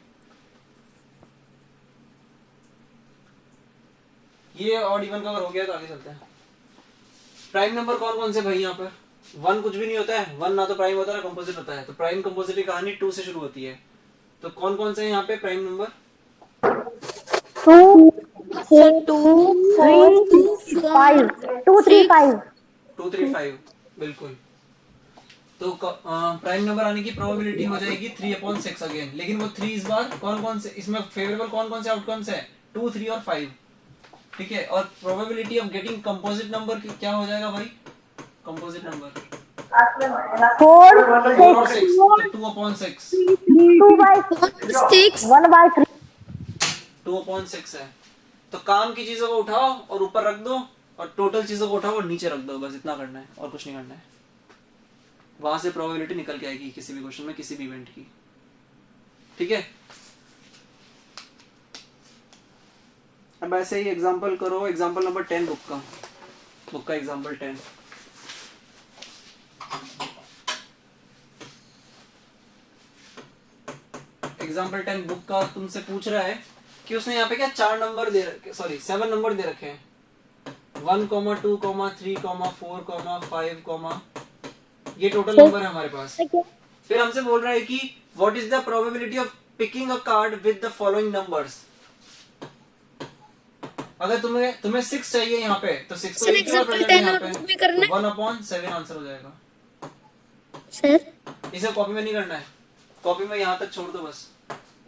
ये और इवन कवर हो गया तो आगे चलते हैं। प्राइम नंबर कौन कौन से भाई? यहाँ पर 1 कुछ भी नहीं होता है। 1 ना तो प्राइम होता है ना कंपोजिट होता है। तो प्राइम कंपोजिट की कहानी 2 से शुरू होती है। तो कौन कौन से यहाँ पे प्राइम नंबर? 2, सर 2 3, 5. 2, 3, 5. 2, 3, 5 बिल्कुल। तो प्राइम नंबर आने की प्रोबेबिलिटी हो जाएगी 3/6 अगेन। लेकिन वो 3 इस बार कौन कौन से इसमें फेवरेबल कौन कौन से आउटकम्स है? 2, 3 और 5। ठीक है, और probability of getting composite number क्या हो जाएगा भाई? कंपोजिट नंबर 4, 4 और 6, 6, तो 2/6। 2/6, 1/3. 2/6 है। तो काम की चीजों को उठाओ और ऊपर रख दो, और टोटल चीजों को उठाओ और नीचे रख दो। बस इतना करना है और कुछ नहीं करना है। वहां से प्रोबेबिलिटी निकल के आएगी किसी भी क्वेश्चन में, किसी भी इवेंट की। ठीक है, अब ऐसे ही एग्जांपल करो। एग्जांपल नंबर 10 बुक का एग्जांपल 10। एग्जांपल 10 बुक का तुमसे पूछ रहा है कि उसने यहाँ पे क्या 4 नंबर दे रखे, सॉरी 7 नंबर दे रखे हैं। 1, 2, 3, 4, 5, ये टोटल नंबर है हमारे पास। फिर हमसे बोल रहा है कि what is the probability of picking a card with the following numbers. अगर तुम्हें 6 चाहिए यहाँ पे, तो 6 तो एक बार प्रेजेंट है यहाँ पे, तो 1/7 आंसर हो जाएगा। सर इसे कॉपी में नहीं करना है, कॉपी में यहाँ तक छोड़ दो बस।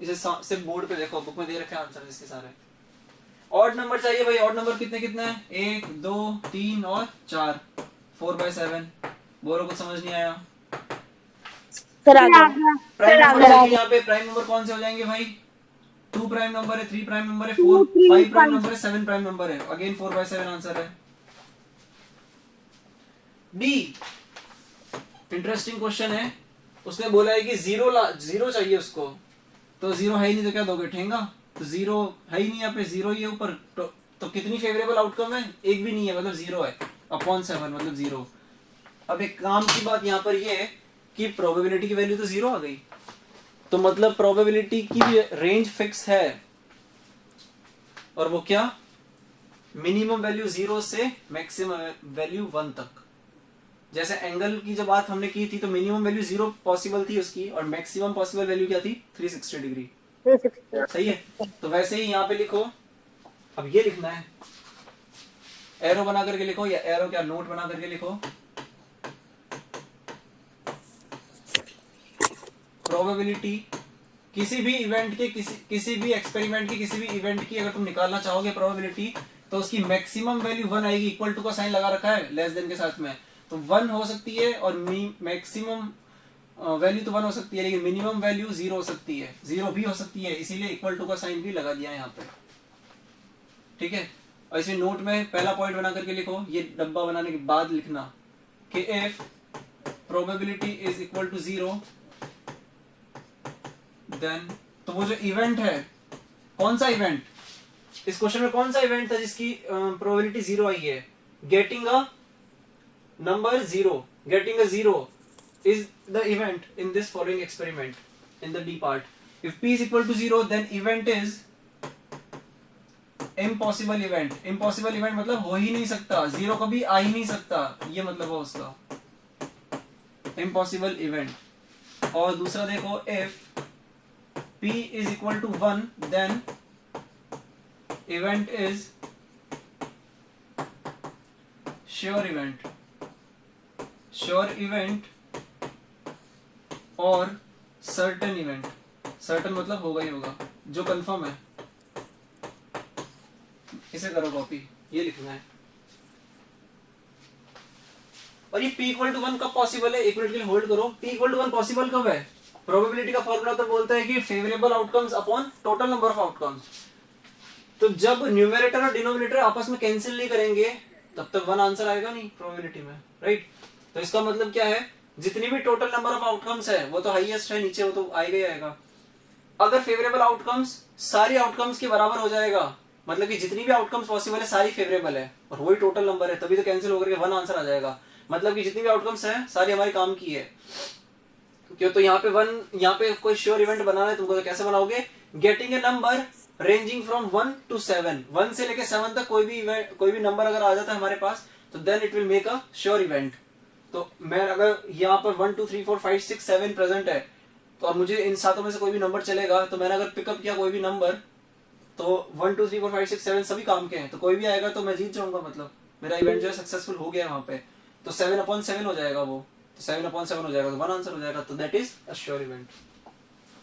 इसे सिर्फ बोर्ड पे देखो, बुक में दे रखे आंसर इसके सारे। ऑड नंबर चाहिए भाई। ऑड नंबर कितने कितने हैं? 1, 2, 3 और 4। 4/7। बोलो, कुछ समझ नहीं आया? सर आ गया। प्राइम नंबर चाहिए यहाँ पे। प्राइम नंबर कौन से हो जाएंगे भाई? 2 प्राइम नंबर है, 3 प्राइम नंबर है, 4, 5 प्राइम नंबर है, 7 प्राइम नंबर है। अगेन 4/7 आंसर है। डी इंटरेस्टिंग क्वेश्चन है। उसने बोला है कि जीरो चाहिए उसको, तो 0 है ही नहीं तो क्या दोगे? ठेंगा। तो 0 है ही नहीं यहाँ पे, 0 ही है ऊपर। तो कितनी फेवरेबल आउटकम है? एक भी नहीं है, मतलब 0 है। 7 मतलब 0। अब एक काम की बात यहाँ पर ये है कि प्रोबेबिलिटी की वैल्यू तो 0 आ गई, तो मतलब प्रोबेबिलिटी की रेंज फिक्स है। और वो क्या? मिनिमम वैल्यू 0 से मैक्सिमम वैल्यू 1 तक। जैसे एंगल की जब बात हमने की थी, तो मिनिमम वैल्यू 0 पॉसिबल थी उसकी, और मैक्सिमम पॉसिबल वैल्यू क्या थी? 360 डिग्री। 360. सही है। तो वैसे ही यहाँ पे लिखो। अब ये लिखना है, एरो बना करके लिखो, या एरो क्या, नोट बना करके लिखो। प्रोबेबिलिटी किसी भी इवेंट के किसी भी एक्सपेरिमेंट की किसी भी इवेंट की अगर तुम निकालना चाहोगे प्रोबेबिलिटी, तो उसकी मैक्सिमम वैल्यू 1 आएगी। इक्वल टू का साइन लगा रखा है लेस देन के साथ में, तो 1 हो सकती है, और मैक्सिमम वैल्यू तो 1 हो सकती है, लेकिन मिनिमम वैल्यू 0 हो सकती है, 0 भी हो सकती है, इसीलिए इक्वल टू का साइन भी लगा दिया है यहाँ पे। ठीक है, और इसमें नोट में पहला पॉइंट बना करके लिखो, ये डब्बा बनाने के बाद लिखना कि if probability is equal to 0 then, तो वो जो इवेंट है, कौन सा इवेंट, इस क्वेश्चन में कौन सा इवेंट था जिसकी प्रोबेबिलिटी 0 आई है? Getting a number 0, getting a 0 is the event in this following experiment in the D part. If p is equal to 0 then event is impossible event. Impossible event मतलब हो ही नहीं सकता, 0 कभी आ ही नहीं सकता, ये मतलब है उसका impossible event। और दूसरा देखो, if p is equal to 1 then event is sure event, sure event और सर्टेन इवेंट। सर्टेन मतलब होगा ही होगा, जो कंफर्म है। इसे करो कॉपी, ये लिखना है। और ये p इक्वल टू 1 कब पॉसिबल है? एक मिनट के लिए होल्ड करो। p इक्वल टू 1 पॉसिबल कब है? प्रोबेबिलिटी का फॉर्मूला तो बोलता है कि favourable outcomes upon total number of outcomes. तो जब न्यूमेरेटर और डिनोमिनेटर आपस में कैंसिल नहीं करेंगे तब तक 1 आंसर आएगा नहीं प्रोबेबिलिटी में, राइट? तो इसका मतलब क्या है, जितनी भी टोटल नंबर ऑफ आउटकम्स है वो तो हाईएस्ट है, नीचे वो तो आएगा ही आएगा। अगर फेवरेबल आउटकम्स सारी आउटकम्स के बराबर हो जाएगा, मतलब कि जितनी भी आउटकम्स पॉसिबल है सारी फेवरेबल है और वही टोटल नंबर है, तभी तो कैंसिल होकर के 1 आंसर आ जाएगा। मतलब कि जितनी भी आउटकम्स है सारी हमारे काम की है। क्यों? तो यहाँ पे 1, यहाँ पे कोई श्योर इवेंट बनाना है तुमको, तो कैसे बनाओगे? Getting a number ranging from 1 to 7, 1 से लेके 7 तक कोई भी नंबर अगर आ जाता है हमारे पास, तो then it will make a sure event. तो मैं अगर यहाँ पर 1 2 3 4 5 6 7 प्रेजेंट है, तो अब मुझे इन सातों में से कोई भी नंबर चलेगा, तो मैंने अगर पिकअप किया कोई भी नंबर, तो 1 2 3 4 5 6 7 सभी काम के हैं, तो कोई भी आएगा तो मैं जीत जाऊंगा, मतलब मेरा इवेंट जो है सक्सेसफुल हो गया वहां पे। तो 7/7 हो जाएगा वो, तो 7/7 हो जाएगा, तो 1 आंसर हो जाएगा, तो that is a sure event.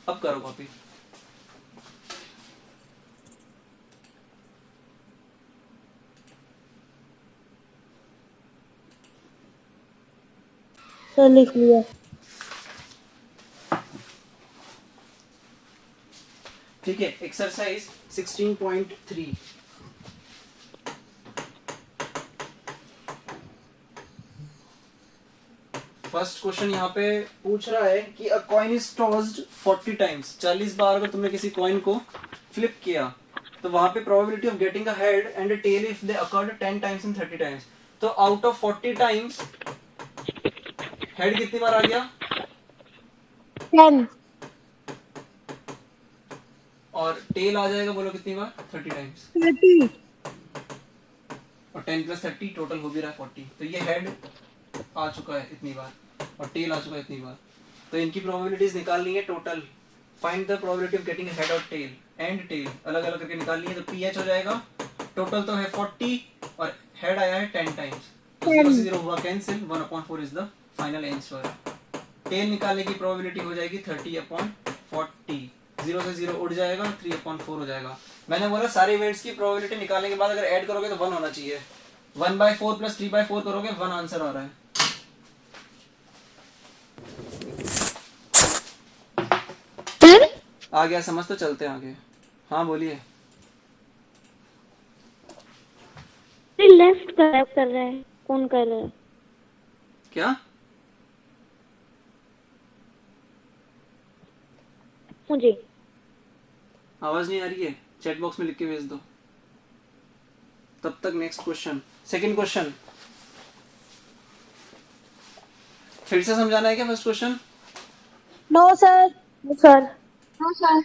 अब करो कॉपी। सर लिख लिया। ठीक है, एक्सरसाइज 16.3। फर्स्ट क्वेश्चन यहाँ पे पूछ रहा है कि अ कॉइन इज टॉस्ड 40 टाइम्स, 40 बार अगर तुमने किसी कॉइन को फ्लिप किया, तो वहां पे probability of getting a head and a tail if they occurred 10 times and 30 times. तो आउट ऑफ 40 टाइम्स हेड कितनी बार आ गया? 10, और टेल आ जाएगा, बोलो कितनी बार? 30 टाइम्स। 30, और 10 + 30 टोटल हो भी रहा है 40। तो ये हेड आ चुका है इतनी बार और टेल आ चुका है इतनी बार। तो इनकी प्रोबेबिलिटीज निकालनी है total. Find the probability of getting head और टेल एंड टेल अलग अलग करके निकालनी है। तो पीएच हो जाएगा, टोटल तो है 40 और हेड आया है 10 टाइम्स, तो 0 से 0 हुआ cancel, 1/4 is the final answer. Tail निकालने की प्रोबेबिलिटी हो जाएगी 30/40, 0 से 0 उड़ जाएगा, 3/4 हो जाएगा। मैंने बोला सारे इवेंट्स की प्रोबेबिलिटी निकालने के बाद अगर ऐड करोगे तो 1 होना चाहिए। 1/4 + 3/4 करोगे 1 आंसर आ रहा है। आ गया समझ? तो चलते हैं आगे। हाँ बोलिए। लेफ्ट कर रहा है, कौन कर रहा है? क्या? मुझे आवाज नहीं आ रही है? चैट बॉक्स में लिख के भेज दो। तब तक नेक्स्ट क्वेश्चन, सेकंड क्वेश्चन फिर से समझाना है क्या? First question no sir, sir no sir,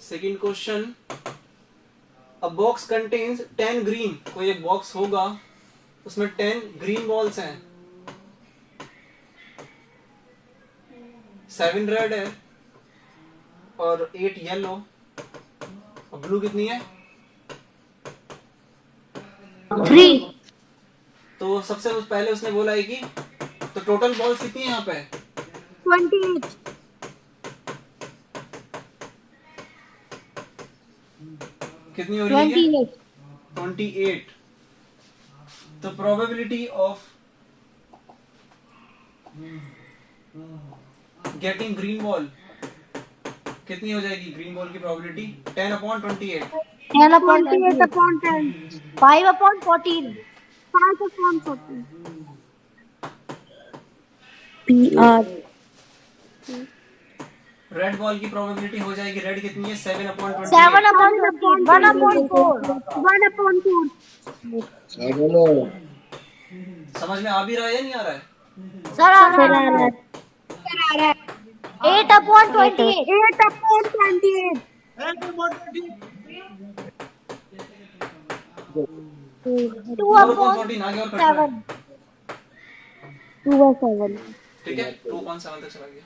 second question, a box contains 10 green, कोई एक बॉक्स होगा उसमें 10 ग्रीन बॉल्स हैं, 7 रेड है और 8 येलो, और ब्लू कितनी है? 3 तो सबसे पहले उसने बोला है कि तो टोटल बॉल्स कितनी है यहाँ पे? 28. कितनी हो रही है? 28. 28. तो probability of getting green ball कितनी हो जाएगी? ग्रीन बॉल की प्रोबेबिलिटी 10/28. 10/10. 5/14 5/14. PR. रेड बॉल की प्रोबेबिलिटी हो जाएगी, रेड कितनी है? 7/28. 7/20 1/4 1/4. समझ में आ भी रहा है या नहीं आ रहा है? सर आ सर रहा आ रहा है। 8/28 8/28. 4/14 आगे और कटना है। 2/7. ठीक है, 2.7 तक चला गया।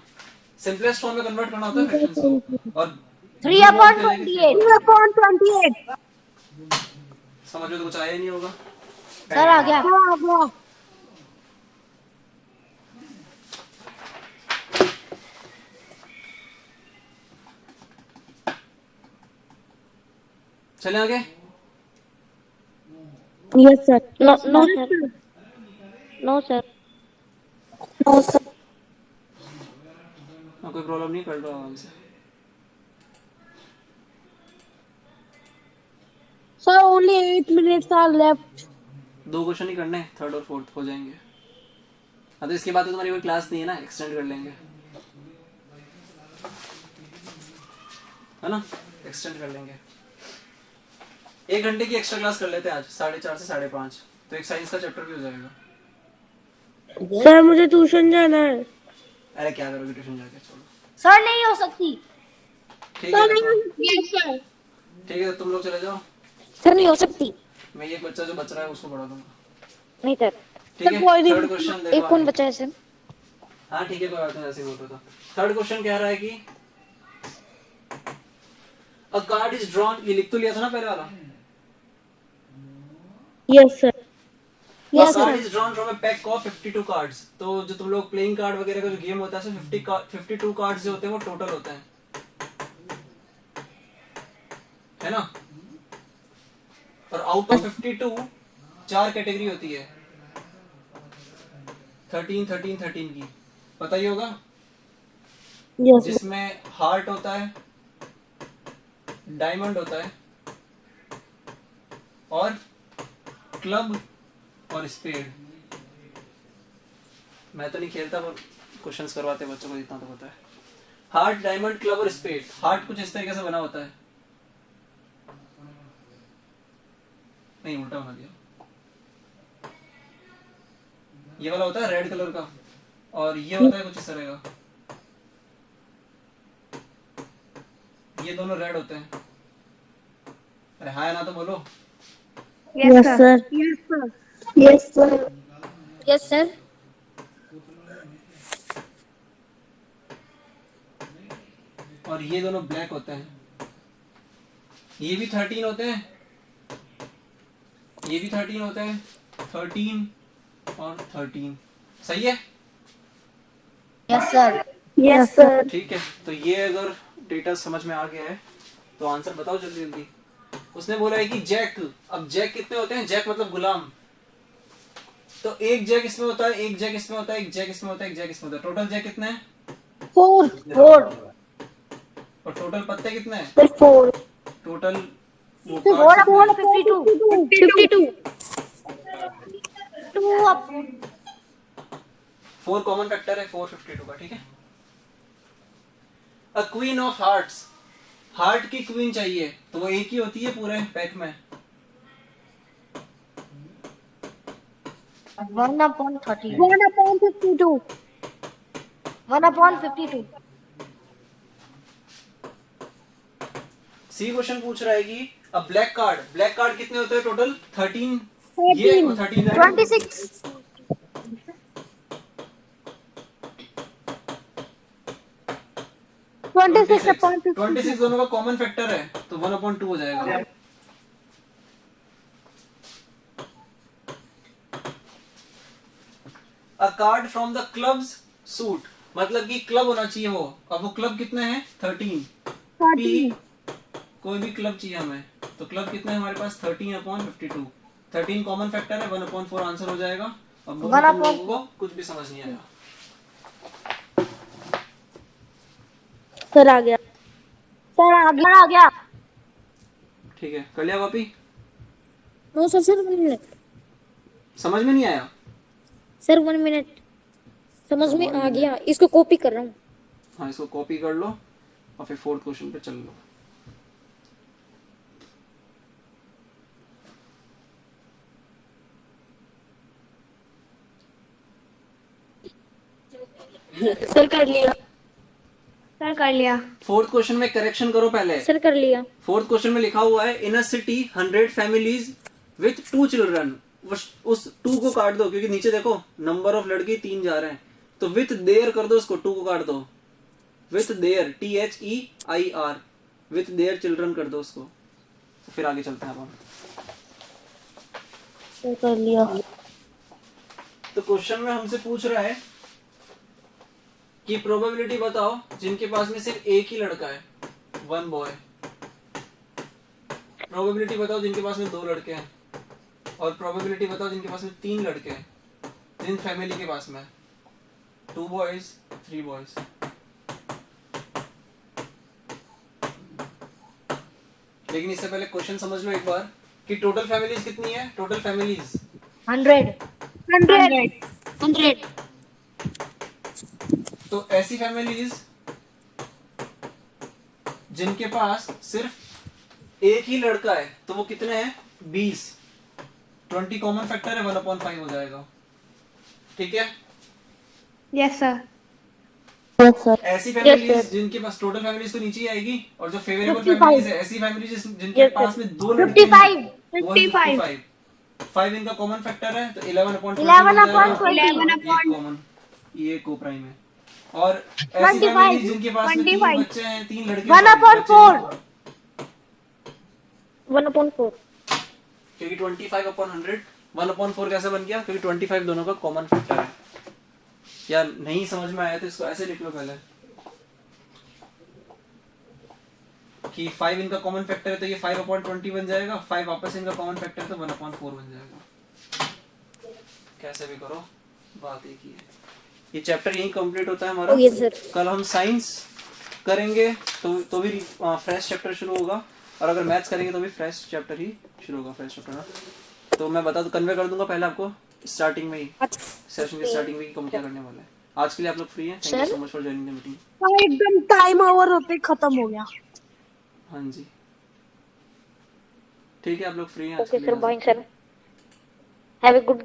सिंपलेस्ट फॉर्म में कन्वर्ट करना होता है फ्रैक्शंस को, और 3/28 3/28. समझ में तो कुछ आया ही नहीं होगा। सर आ गया आ गया. चले आगे। Yes, sir. No sir no sir कोई प्रॉब्लम नहीं, कर लो आराम से। Sir, only 8 minutes are left. 2 question ही करने हैं, थर्ड और फोर्थ हो जाएंगे। हाँ तो इसके बाद तो तुम्हारी कोई क्लास नहीं है ना, एक्सटेंड कर लेंगे, है ना? एक्सटेंड कर लेंगे, 1 घंटे की एक्स्ट्रा क्लास कर लेते हैं आज, 4:30 से 5:30, तो एक साइंस का चैप्टर भी हो जाएगा। सर मुझे ट्यूशन जाना है। अरे क्या करोगे ट्यूशन जाके, छोड़ो। सर नहीं हो सकती ठीक है तो, Yes, sir. ठीक है तो तुम लोग चले जाओ, सर नहीं हो सकती मैं ये बच्चा जो बच रहा है उसको पढ़ा दूंगा। नहीं सर ठीक है, थर्ड क्वेश्चन एक देखो कौन आगे। बचा है सर हाँ ठीक है, कोई बात नहीं, ऐसे ही बोल रहा था। थर्ड क्वेश्चन कह रहा है कि अ कार्ड इज ड्रॉन, ये लिख तो लिया था ना पहले वाला। Yes, sir. A card is drawn from a pack of 52 cards। तो जो तुम लोग प्लेइंग कार्ड वगैरह का जो गेम होता है, 52 कार्ड्स जो होते हैं वो टोटल होते हैं, है ना? और आउट ऑफ 52 4 कैटेगरी होती है, 13 13 13 की, पता ही होगा, Yes, sir. जिसमें हार्ट होता है, डायमंड होता है, और क्लब और स्पेड। मैं तो नहीं खेलता, पर क्वेश्चंस करवाते बच्चों को, जितना तो पता है। हार्ट, डायमंड, क्लब और स्पेड। हार्ट कुछ इस तरीके से बना होता है, नहीं उल्टा बना दिया, ये वाला होता है रेड कलर का, और ये होता है कुछ इस तरह का, ये दोनों रेड होते हैं। अरे हाँ ना तो बोलो। Yes, sir. Yes, sir. Yes, sir. Yes sir और ये दोनों ब्लैक होते हैं, ये भी 13 होते हैं, ये भी 13 होते हैं, 13 और 13, सही है? Yes sir Yes, sir. ठीक है, तो ये अगर डेटा समझ में आ गया है तो आंसर बताओ जल्दी जल्दी। उसने बोला है कि जैक, अब जैक कितने होते हैं? जैक मतलब गुलाम, तो एक जैक इसमें होता है, एक जैक इसमें होता है, एक जैक इसमें होता है, एक जैक इसमें होता है, टोटल जैक कितने हैं? 4. 4 और टोटल पत्ते कितने हैं? Sir, 4. टोटल वो 52 2 अप 4 कॉमन फैक्टर है, 452 का, ठीक है। A queen of hearts, heart की क्वीन चाहिए तो वो एक ही होती है पूरे पैक में, 1/30 1/52. 1/52 सी क्वेश्चन पूछ रहा है कि अब ब्लैक कार्ड, ब्लैक कार्ड कितने होते हैं टोटल? 13, ये 13 है, 26 26 दोनों का कॉमन फैक्टर है, तो 1/2 हो जाएगा। अ card from the clubs suit, मतलब कि क्लब होना चाहिए वो, अब वो क्लब कितने हैं 13, पी कोई भी क्लब चाहिए हमें, तो क्लब कितना है हमारे पास 13/52, 13 कॉमन फैक्टर है, 1/4 आंसर हो जाएगा। अब बोलो तुम लोगों को कुछ भी समझ नहीं आया। सर आ गया। सर आ गया। ठीक है, कर लिया copy? No sir, sir 1 minute, समझ में नहीं आया? सर 1 मिनट, समझ में आ गया, इसको कॉपी कर रहा हूँ। हाँ, इसको कॉपी कर लो और फिर 4th क्वेश्चन पे चल लो। सर कर लिया। सर कर लिया। 4th क्वेश्चन में करेक्शन करो पहले। सर कर लिया। 4th क्वेश्चन में लिखा हुआ है in a city 100 families with 2 children, उस 2 को काट दो क्योंकि नीचे देखो नंबर ऑफ लड़के 3 जा रहे हैं, तो विथ देयर कर दो, उसको 2 को काट दो, with their THEIR, with their children कर दो उसको, तो फिर आगे चलते हैं अपन। सर कर लिया। तो क्वेश्चन में हमसे पूछ रहा है कि प्रोबेबिलिटी बताओ जिनके पास में सिर्फ एक ही लड़का है, 1 बॉय। प्रोबेबिलिटी बताओ जिनके पास में 2 लड़के हैं, और प्रोबेबिलिटी बताओ जिनके पास में 3 लड़के हैं, जिन फैमिली के पास में 2 बॉयज 3 बॉयज। लेकिन इससे पहले क्वेश्चन समझ लो एक बार कि टोटल फैमिलीज कितनी है। Total families 100। तो ऐसी फैमिलीज जिनके पास सिर्फ एक ही लड़का है, तो वो कितने हैं 20, 20 कॉमन फैक्टर है, 1/5 हो जाएगा। ठीक है, यस सर। Yes sir. ऐसी फैमिलीज जिनके पास टोटल फैमिलीज तो नीचे ही आएगी, और जो फेवरेबल फैमिलीज है ऐसी फैमिलीज जिनके पास में 2 लड़के हैं, 55 5 इनका कॉमन फैक्टर है, तो 11/20 कॉमन, ये को प्राइम है। और ऐसी फैमिलीज जिनके पास में 3 बच्चे हैं, 3 लड़के 1/4 1/4। क्योंकि 25/100 1/4 कैसे बन गया, क्योंकि 25 दोनों का कॉमन फैक्टर है। या नहीं समझ में आया तो इसको ऐसे लिख लो पहले कि 5 इनका कॉमन फैक्टर है, तो ये 5/20 बन जाएगा, 5 वापस इनका कॉमन फैक्टर है तो 1/4 बन जाएगा। कैसे भी करो, बात एक ही है। ये चैप्टर यही कंप्लीट होता है हमारा। Yes sir. कल हम साइंस करेंगे तो भी फ्रेश चैप्टर शुरू होगा, और अगर मैथ्स करेंगे तो भी फ्रेश चैप्टर ही शुरू होगा, फ्रेश चैप्टर ना। तो मैं बता दूं, कन्वे कर दूंगा पहले आपको स्टार्टिंग में ही, सेशन के स्टार्टिंग में ही हम क्या करने वाले हैं। आज के लिए आप लोग फ्री हैं। Thank you so much for joining the meeting. एकदम टाइम ओवर होते खत्म हो गया। हाँ जी, ठीक है, आप लोग फ्री हैं आज ओके के सर, लिए। Bye sir, have a good